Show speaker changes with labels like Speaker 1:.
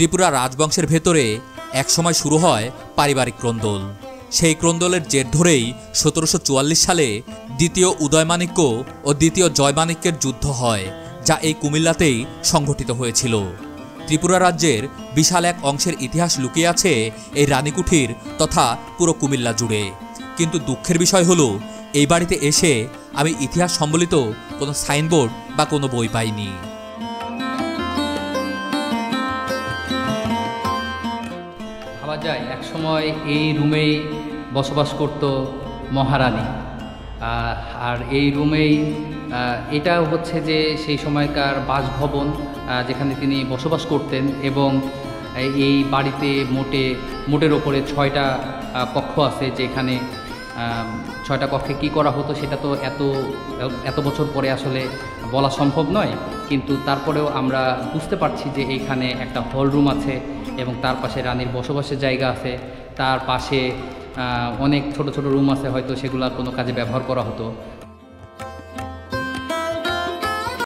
Speaker 1: ত্রিপুরা রাজবংশের ভেতরে একসময় শুরু হয় পারিবারিক ক্রন্দল। সেই ক্রন্দলের জের ধরেই ১৭৪৪ সালে দ্বিতীয় উদয়মাণিক্য ও দ্বিতীয় জয়মাণিক্যের যুদ্ধ হয়, যা এই কুমিল্লাতেই সংঘটিত হয়েছিল। ত্রিপুরা রাজ্যের বিশাল এক অংশের ইতিহাস লুকিয়ে আছে এই রানীকুঠির তথা পুরো কুমিল্লা জুড়ে। কিন্তু দুঃখের বিষয় হলো, এই বাড়িতে এসে আমি ইতিহাস সম্বলিত কোনো সাইনবোর্ড বা কোনো বই পাইনি।
Speaker 2: ভাবা যায় একসময় এই রুমেই বসবাস করত মহারানী, আর এই রুমেই এটা হচ্ছে যে সেই সময়কার বাসভবন যেখানে তিনি বসবাস করতেন। এবং এই বাড়িতে মোটের ওপরে ৬টা কক্ষ আছে, যেখানে ৬টা কক্ষে কি করা হতো সেটা তো এত বছর পরে আসলে বলা সম্ভব নয়। কিন্তু তারপরেও আমরা বুঝতে পারছি যে এইখানে একটা হল রুম আছে এবং তার পাশে রানীর বসবাসের জায়গা আছে। তার পাশে অনেক ছোট ছোট রুম আছে, হয়তো সেগুলো কোনো কাজে ব্যবহার করা হতো।